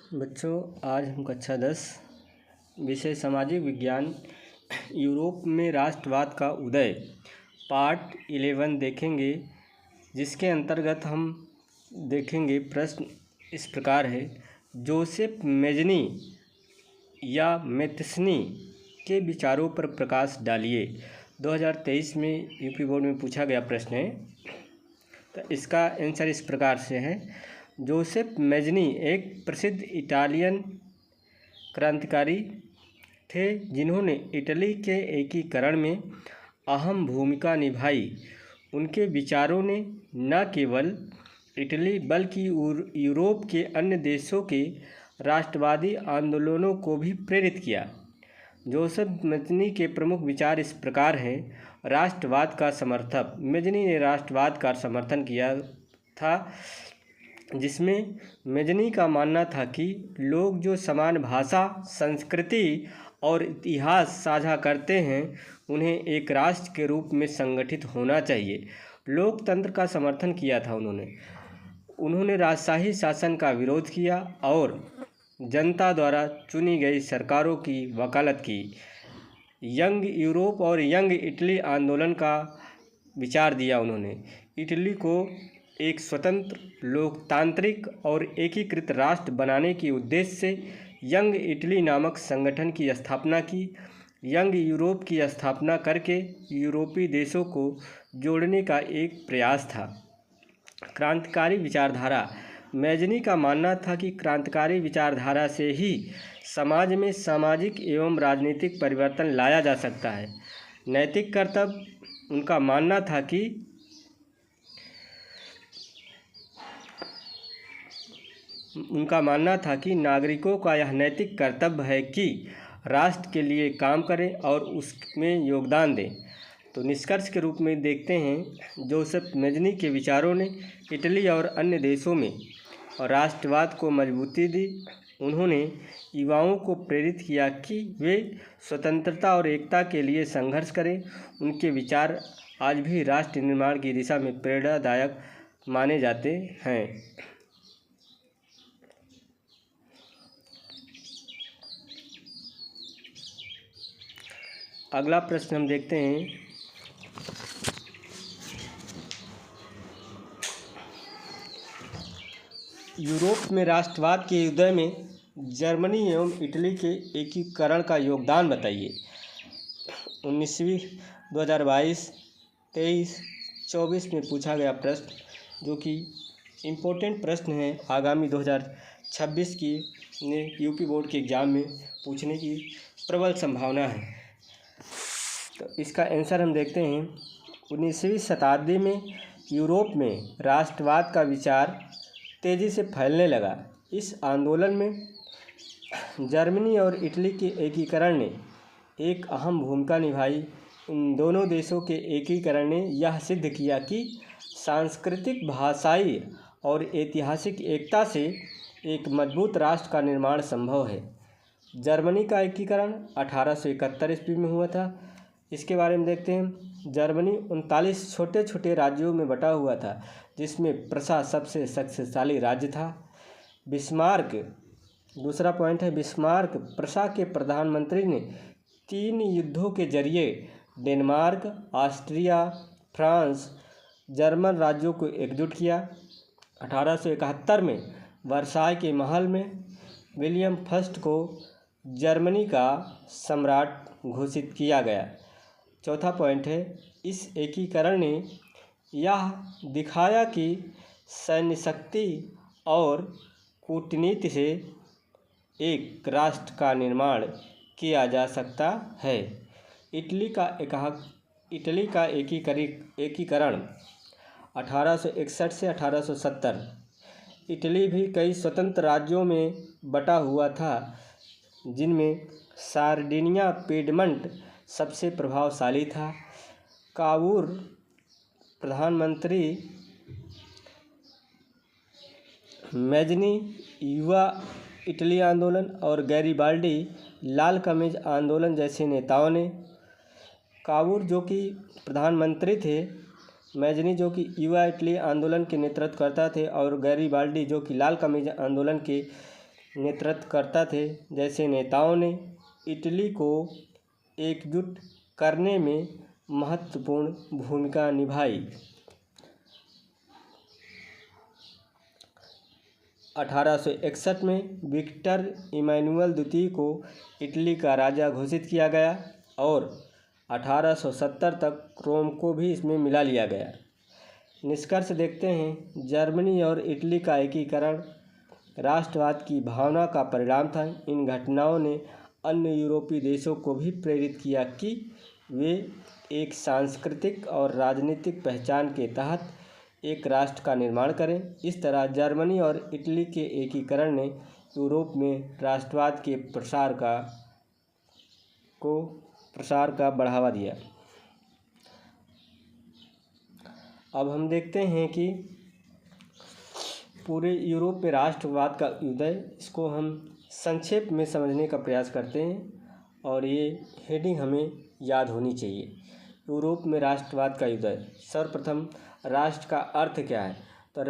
बच्चों, आज हम कक्षा 10 विषय सामाजिक विज्ञान यूरोप में राष्ट्रवाद का उदय पार्ट 11 देखेंगे, जिसके अंतर्गत हम देखेंगे। प्रश्न इस प्रकार है, जोसेफ मेज़नी या मेथ्सनी के विचारों पर प्रकाश डालिए। 2023 में यूपी बोर्ड में पूछा गया प्रश्न है। तो इसका आंसर इस प्रकार से है। जोसेफ मेज़नी एक प्रसिद्ध इटालियन क्रांतिकारी थे, जिन्होंने इटली के एकीकरण में अहम भूमिका निभाई। उनके विचारों ने न केवल इटली बल्कि यूरोप के अन्य देशों के राष्ट्रवादी आंदोलनों को भी प्रेरित किया। जोसेफ मेज़नी के प्रमुख विचार इस प्रकार हैं। राष्ट्रवाद का समर्थक मेज़नी ने राष्ट्रवाद का समर्थन किया था, जिसमें मेज़नी का मानना था कि लोग जो समान भाषा, संस्कृति और इतिहास साझा करते हैं, उन्हें एक राष्ट्र के रूप में संगठित होना चाहिए। लोकतंत्र का समर्थन किया था उन्होंने राजशाही शासन का विरोध किया और जनता द्वारा चुनी गई सरकारों की वकालत की। यंग यूरोप और यंग इटली आंदोलन का विचार दिया उन्होंने। इटली को एक स्वतंत्र, लोकतांत्रिक और एकीकृत राष्ट्र बनाने के उद्देश्य से यंग इटली नामक संगठन की स्थापना की। यंग यूरोप की स्थापना करके यूरोपीय देशों को जोड़ने का एक प्रयास था। क्रांतिकारी विचारधारा मेज़नी का मानना था कि क्रांतिकारी विचारधारा से ही समाज में सामाजिक एवं राजनीतिक परिवर्तन लाया जा सकता है। नैतिक कर्तव्य उनका मानना था कि नागरिकों का यह नैतिक कर्तव्य है कि राष्ट्र के लिए काम करें और उसमें योगदान दें। तो निष्कर्ष के रूप में देखते हैं, जोसेफ मेज़नी के विचारों ने इटली और अन्य देशों में राष्ट्रवाद को मजबूती दी। उन्होंने युवाओं को प्रेरित किया कि वे स्वतंत्रता और एकता के लिए संघर्ष करें। उनके विचार आज भी राष्ट्र निर्माण की दिशा में प्रेरणादायक माने जाते हैं। अगला प्रश्न हम देखते हैं। यूरोप में राष्ट्रवाद के उदय में जर्मनी एवं इटली के एकीकरण का योगदान बताइए। 19वीं 2022, 23, 24 में पूछा गया प्रश्न, जो कि इम्पोर्टेंट प्रश्न है। आगामी 2026 की यूपी बोर्ड के एग्ज़ाम में पूछने की प्रबल संभावना है। तो इसका आंसर हम देखते हैं। 19वीं शताब्दी में यूरोप में राष्ट्रवाद का विचार तेज़ी से फैलने लगा। इस आंदोलन में जर्मनी और इटली के एकीकरण ने एक अहम भूमिका निभाई। इन दोनों देशों के एकीकरण ने यह सिद्ध किया कि सांस्कृतिक, भाषाई और ऐतिहासिक एकता से एक मजबूत राष्ट्र का निर्माण संभव है। जर्मनी का एकीकरण 1871 ईस्वी में हुआ था। इसके बारे में देखते हैं। जर्मनी 39 छोटे छोटे राज्यों में बटा हुआ था, जिसमें प्रशा सबसे शक्तिशाली राज्य था। बिस्मार्क, दूसरा पॉइंट है, बिस्मार्क प्रशा के प्रधानमंत्री ने 3 युद्धों के जरिए डेनमार्क, ऑस्ट्रिया, फ्रांस, जर्मन राज्यों को एकजुट किया। 1871 में वर्साय के महल में विलियम फर्स्ट को जर्मनी का सम्राट घोषित किया गया। चौथा पॉइंट है, इस एकीकरण ने यह दिखाया कि सैन्य शक्ति और कूटनीति से एक राष्ट्र का निर्माण किया जा सकता है। इटली का एकीकरण 1861 से 1870। इटली भी कई स्वतंत्र राज्यों में बटा हुआ था, जिनमें सार्डिनिया, पिएडमंट सबसे प्रभावशाली था। कावूर प्रधानमंत्री, मेज़नी युवा इटली आंदोलन और गैरिबाल्डी लाल कमीज आंदोलन जैसे नेताओं ने, कावूर जो कि प्रधानमंत्री थे, मेज़नी जो कि युवा इटली आंदोलन के नेतृत्व करता थे, और गैरिबाल्डी जो कि लाल कमीज आंदोलन के नेतृत्व करता थे, जैसे नेताओं ने इटली को एकजुट करने में महत्वपूर्ण भूमिका निभाई। 1861 में विक्टर इमैनुअल द्वितीय को इटली का राजा घोषित किया गया और 1870 तक रोम को भी इसमें मिला लिया गया। निष्कर्ष देखते हैं, जर्मनी और इटली का एकीकरण राष्ट्रवाद की भावना का परिणाम था। इन घटनाओं ने अन्य यूरोपीय देशों को भी प्रेरित किया कि वे एक सांस्कृतिक और राजनीतिक पहचान के तहत एक राष्ट्र का निर्माण करें। इस तरह जर्मनी और इटली के एकीकरण ने यूरोप में राष्ट्रवाद के प्रसार का बढ़ावा दिया। अब हम देखते हैं कि पूरे यूरोप में राष्ट्रवाद का उदय, इसको हम संक्षेप में समझने का प्रयास करते हैं और ये हेडिंग हमें याद होनी चाहिए। यूरोप में राष्ट्रवाद का उदय। सर्वप्रथम राष्ट्र का अर्थ क्या है? तो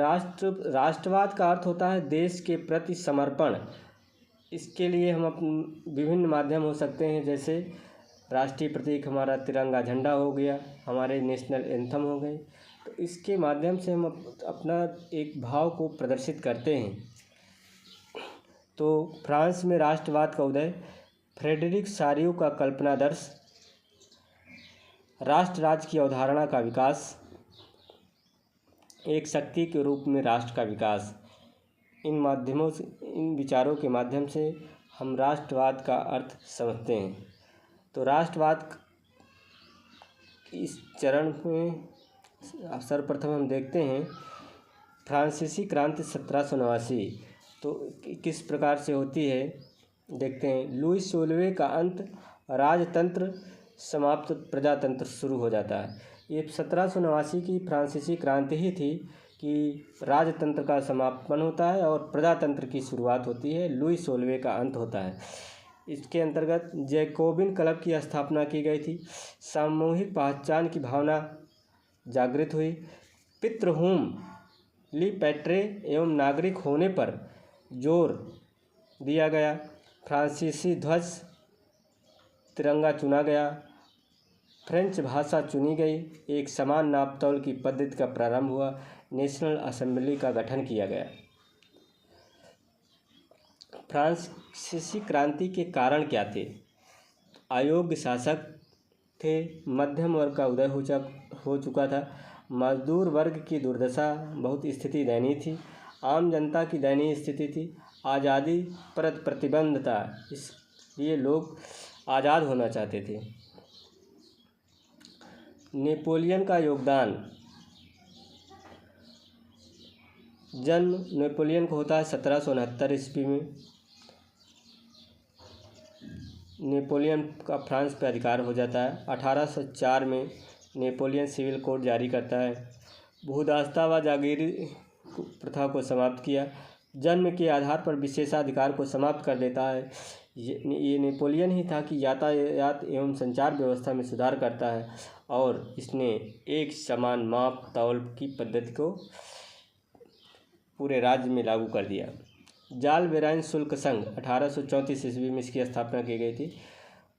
राष्ट्रवाद का अर्थ होता है देश के प्रति समर्पण। इसके लिए हम विभिन्न माध्यम हो सकते हैं, जैसे राष्ट्रीय प्रतीक हमारा तिरंगा झंडा हो गया, हमारे नेशनल एंथम हो गए। तो इसके माध्यम से हम अपना एक भाव को प्रदर्शित करते हैं। तो फ्रांस में राष्ट्रवाद का उदय। फ्रेडरिक सारियो का कल्पनादर्श। राष्ट्र राज्य की अवधारणा का विकास। एक शक्ति के रूप में राष्ट्र का विकास। इन विचारों के माध्यम से हम राष्ट्रवाद का अर्थ समझते हैं। तो राष्ट्रवाद इस चरण में सर्वप्रथम हम देखते हैं फ्रांसीसी क्रांति 1789। तो किस प्रकार से होती है देखते हैं। लुई 16वें का अंत, राजतंत्र समाप्त, प्रजातंत्र शुरू हो जाता है। ये 1789 की फ्रांसीसी क्रांति ही थी कि राजतंत्र का समापन होता है और प्रजातंत्र की शुरुआत होती है। लुई 16वें का अंत होता है। इसके अंतर्गत जैकोबिन क्लब की स्थापना की गई थी। सामूहिक पहचान की भावना जागृत हुई। पितृभूमि ली पैट्रे एवं नागरिक होने पर जोर दिया गया। फ्रांसीसी ध्वज तिरंगा चुना गया। फ्रेंच भाषा चुनी गई। एक समान नापतोल की पद्धति का प्रारंभ हुआ। नेशनल असेंबली का गठन किया गया। फ्रांसीसी क्रांति के कारण क्या थे? अयोग्य शासक थे, मध्यम वर्ग का उदय हो चुका था, मजदूर वर्ग की दुर्दशा, बहुत स्थिति दयनीय थी, आम जनता की दयनीय स्थिति थी, आज़ादी पर प्रतिबंध था, इसलिए लोग आज़ाद होना चाहते थे। नेपोलियन का योगदान। जन्म नेपोलियन को होता है 1769 ईस्वी में। नेपोलियन का फ्रांस पर अधिकार हो जाता है। 1804 में नेपोलियन सिविल कोड जारी करता है। भूदास्ता व जागीरी प्रथा को समाप्त किया। जन्म के आधार पर विशेषाधिकार को समाप्त कर देता है। ये नेपोलियन ही था कि यातायात एवं संचार व्यवस्था में सुधार करता है और इसने एक समान माप तौल की पद्धति को पूरे राज्य में लागू कर दिया। जाल बेराइन शुल्क संघ 1834 ईस्वी में इसकी स्थापना की गई थी।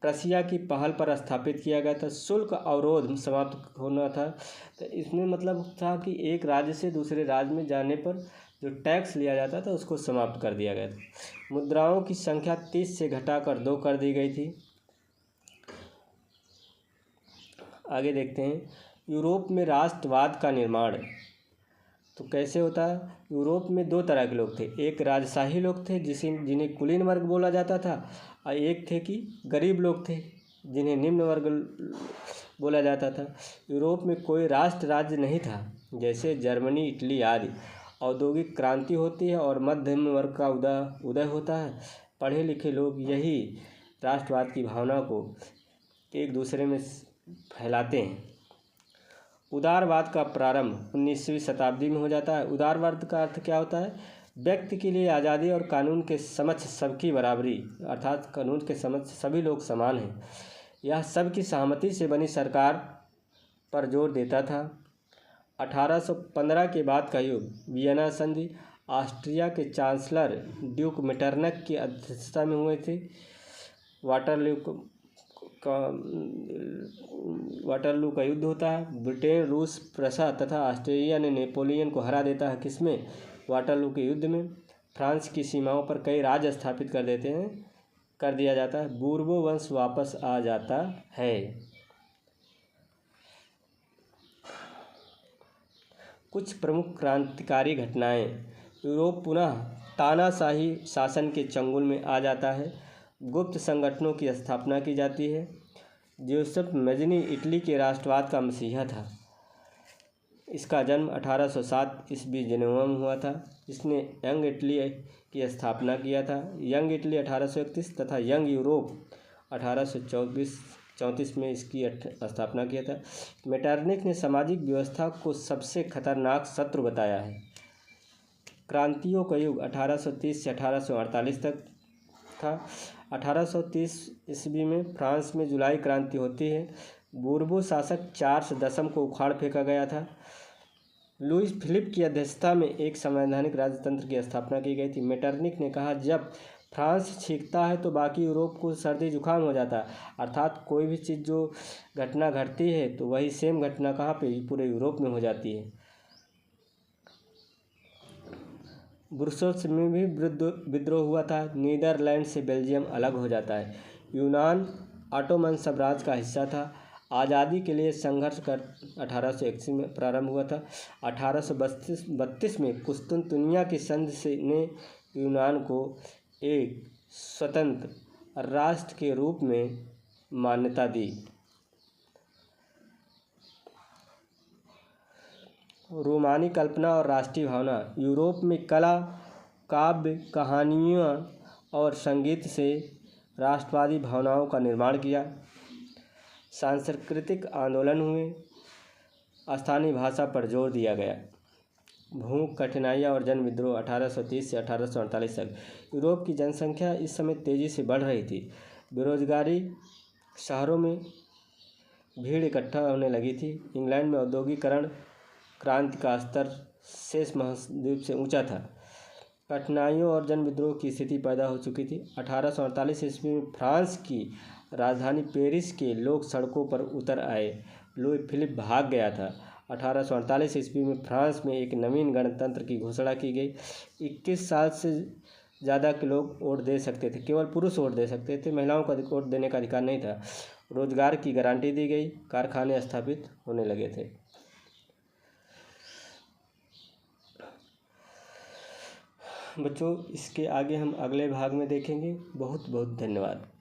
प्रशिया की पहल पर स्थापित किया गया था। शुल्क अवरोध समाप्त होना था। तो इसमें मतलब था कि एक राज्य से दूसरे राज्य में जाने पर जो टैक्स लिया जाता था उसको समाप्त कर दिया गया था। मुद्राओं की संख्या 30 से घटाकर 2 कर दी गई थी। आगे देखते हैं यूरोप में राष्ट्रवाद का निर्माण। तो कैसे होता है? यूरोप में 2 तरह के लोग थे। एक राजशाही लोग थे जिन्हें कुलीन वर्ग बोला जाता था, और एक थे कि गरीब लोग थे जिन्हें निम्न वर्ग बोला जाता था। यूरोप में कोई राष्ट्र राज्य नहीं था। जैसे जर्मनी, इटली आदि। औद्योगिक क्रांति होती है और मध्यम वर्ग का उदय होता है। पढ़े लिखे लोग यही राष्ट्रवाद की भावना को एक दूसरे में फैलाते हैं। उदारवाद का प्रारंभ 19वीं शताब्दी में हो जाता है। उदारवाद का अर्थ क्या होता है? व्यक्ति के लिए आज़ादी और कानून के समक्ष सबकी बराबरी, अर्थात कानून के समक्ष सभी लोग समान हैं। यह सबकी सहमति से बनी सरकार पर जोर देता था। 1815 के बाद का युग, वियना संधि ऑस्ट्रिया के चांसलर ड्यूक मेटरनिख की अध्यक्षता में हुए थे। वाटरलू का युद्ध होता है। ब्रिटेन, रूस, प्रशा तथा ऑस्ट्रिया ने नेपोलियन को हरा देता है किसमें? वाटरलू के युद्ध में। फ्रांस की सीमाओं पर कई राज्य स्थापित कर दिया जाता है। बूर्बो वंश वापस आ जाता है। कुछ प्रमुख क्रांतिकारी घटनाएं। यूरोप पुनः तानाशाही शासन के चंगुल में आ जाता है। गुप्त संगठनों की स्थापना की जाती है। जोसेफ मज़नी इटली के राष्ट्रवाद का मसीहा था। इसका जन्म 1807 ईस्वी जेनेवा में हुआ था। इसने यंग इटली की स्थापना किया था। यंग इटली 1831 तथा यंग यूरोप 1834 में इसकी स्थापना किया था। मेटरनिख ने सामाजिक व्यवस्था को सबसे खतरनाक शत्रु बताया है। क्रांतियों का युग 1830 से 1848 तक था। 1830 ईस्वी में फ्रांस में जुलाई क्रांति होती है। बूर्बो शासक चार्ल्स दशम को उखाड़ फेंका गया था। लुईस फिलिप की अध्यक्षता में एक संवैधानिक राजतंत्र की स्थापना की गई थी। मेटरनिख ने कहा, जब फ्रांस छींकता है तो बाकी यूरोप को सर्दी जुकाम हो जाता है। अर्थात कोई भी चीज़ जो घटना घटती है तो वही सेम घटना कहाँ पे? पूरे यूरोप में हो जाती है। ब्रुसेल्स में भी विद्रोह हुआ था। नीदरलैंड से बेल्जियम अलग हो जाता है। यूनान ऑटोमन साम्राज्य का हिस्सा था। आज़ादी के लिए संघर्ष कर 1881 में प्रारंभ हुआ था। 1832 में कुस्तुनतुनिया की संधि ने यूनान को एक स्वतंत्र राष्ट्र के रूप में मान्यता दी। रोमानी कल्पना और राष्ट्रीय भावना। यूरोप में कला, काव्य, कहानियाँ और संगीत से राष्ट्रवादी भावनाओं का निर्माण किया। सांस्कृतिक आंदोलन हुए। स्थानीय भाषा पर जोर दिया गया। भूख, कठिनाइयाँ और जन विद्रोह 1830 से 1848 तक। यूरोप की जनसंख्या इस समय तेज़ी से बढ़ रही थी। बेरोजगारी, शहरों में भीड़ इकट्ठा होने लगी थी। इंग्लैंड में औद्योगिकरण क्रांति का स्तर शेष महाद्वीप से ऊंचा था। कठिनाइयों और जन विद्रोह की स्थिति पैदा हो चुकी थी। 1848 ईस्वी में फ्रांस की राजधानी पेरिस के लोग सड़कों पर उतर आए। लुई फिलिप भाग गया था। 1848 ईस्वी में फ्रांस में एक नवीन गणतंत्र की घोषणा की गई। 21 साल से ज़्यादा के लोग वोट दे सकते थे। केवल पुरुष वोट दे सकते थे, महिलाओं का वोट देने का अधिकार नहीं था। रोजगार की गारंटी दी गई। कारखाने स्थापित होने लगे थे। बच्चों, इसके आगे हम अगले भाग में देखेंगे। बहुत बहुत धन्यवाद।